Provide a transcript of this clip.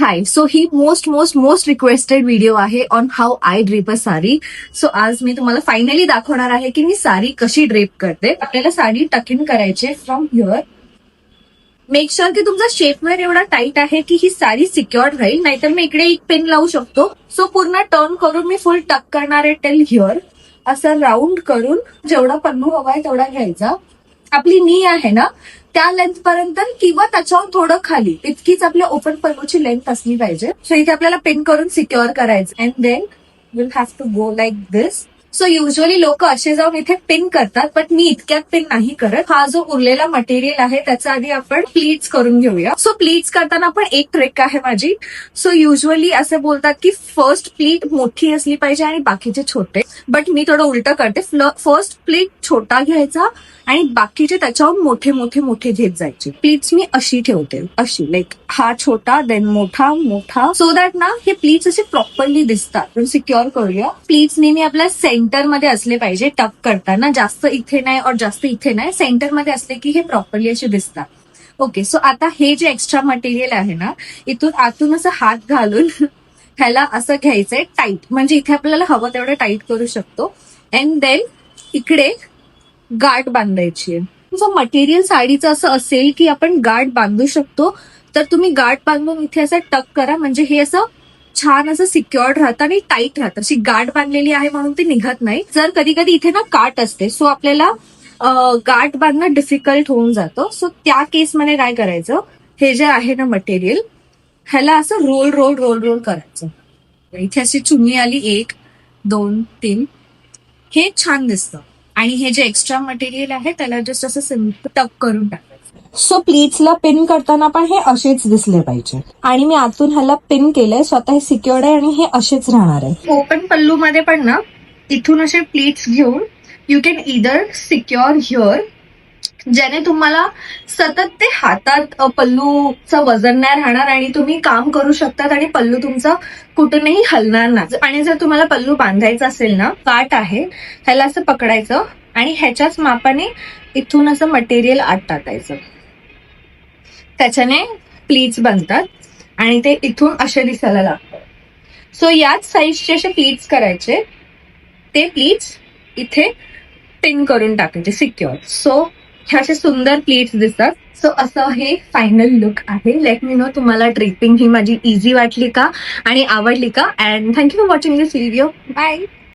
हाय, so ही most requested video आहे on how I drape a sari. So आज मी तुम्हाला finally दाखवणार आहे की मी साडी कशी ड्रेप करते. आपल्याला साडी टक इन करायचे फ्रॉम हिअर. मेक शुअर की तुमचा शेपवेअर एवढा टाईट आहे की ही साडी सिक्युअर राहील, नाहीतर मी इकडे एक पिन लावू शकतो. सो पूर्ण टर्न करून मी फुल टक करणार आहे टेल हिअर. असं राऊंड करून जेवढा पन्नू हवा आहे तेवढा घ्यायचा. आपली नी आहे ना त्या लेंथ पर्यंत किंवा त्याच्यावर थोडं खाली इतकीच आपल्या ओपन पल्लूची लेंथ असली पाहिजे. सो इथे आपल्याला पिन करून सिक्युअर करायचं and then will have to go like this. So usually लोक असे जाऊन इथे पिन करतात, बट मी इतक्यात पिन नाही करत. हा जो उरलेला मटेरियल आहे त्याचा आधी आपण प्लीट्स करून घेऊया. सो प्लीट्स करताना पण एक ट्रिक आहे माझी. सो युजली असे बोलतात की फर्स्ट प्लीट मोठी असली पाहिजे आणि बाकीचे छोटे, बट मी थोडं उलट करते. फर्स्ट प्लीट छोटा घ्यायचा आणि बाकीचे त्याच्यावर मोठे मोठे मोठे घेत जायचे. प्लीट्स मी अशी ठेवते, अशी लाईक हा छोटा देन मोठा मोठा, सो दॅट ना हे प्लीट्स असे प्रॉपरली दिसतात. सिक्युअर करूया. प्लीट्स नेहमी आपल्या सेंटर मध्ये असले पाहिजे टक करताना. जास्त इथे नाही और जास्त इथे नाही, सेंटर मध्ये असले की हे प्रॉपरली असे दिसतात. ओके, सो आता हे जे एक्स्ट्रा मटेरियल आहे ना इथून आतून असं हात घालून ह्याला असं घ्यायचंय टाईट, म्हणजे इथे आपल्याला हवं तेवढं टाईट करू शकतो. अँड देन इकडे गाठ बांधायची आहे. तुमचं मटेरियल साडीचं असं असेल की आपण गाठ बांधू शकतो, तर तुम्ही गाठ बांधून इथे असं टक करा, म्हणजे हे असं छान असं सिक्युअर्ड राहतं आणि टाईट राहतं. अशी गाठ बांधलेली आहे म्हणून ते निघत नाही. जर कधी कधी इथे ना काट असते, सो आपल्याला गाठ बांधणं डिफिकल्ट होऊन जातं. सो त्या केसमध्ये काय करायचं, हे जे आहे ना मटेरियल ह्याला असं रोल रोल रोल रोल करायचं. इथे अशी चुन्नी आली 1 2 3, हे छान दिसतं. आणि हे जे एक्स्ट्रा मटेरियल आहे त्याला जस्ट असं सिम्पल टक करून टाकायचं. सो प्लीट्सला पिन करताना पण हे असेच दिसले पाहिजे. आणि मी आतून ह्याला पिन केलंय, स्वतः हे सिक्युअर्ड आहे आणि हे असेच राहणार आहे. ओपन पल्लू मध्ये पण ना इथून असे प्लीट्स घेऊन you can either secure here, ज्याने तुम्हाला सतत ते हातात पल्लूचं वजन नाही राहणार आणि तुम्ही काम करू शकतात आणि पल्लू तुमचा कुठूनही हलणार नाही. आणि जर तुम्हाला पल्लू बांधायचा असेल ना, काट आहे ह्याला असं पकडायचं आणि ह्याच्याच मापाने इथून असं मटेरियल आत टाकायचं. त्याच्याने प्लीट्स बनतात आणि ते इथून असे दिसायला लागतात. सो याच साईजचे असे प्लीट्स करायचे, ते प्लीट्स इथे पिन करून टाकायचे सिक्युअर. सो हे असे सुंदर प्लीट्स दिसतात. सो असं हे फायनल लुक आहे. लेट मी नो तुम्हाला ड्रेपिंग ही माझी इझी वाटली का आणि आवडली का. And thank you for watching this video. Bye.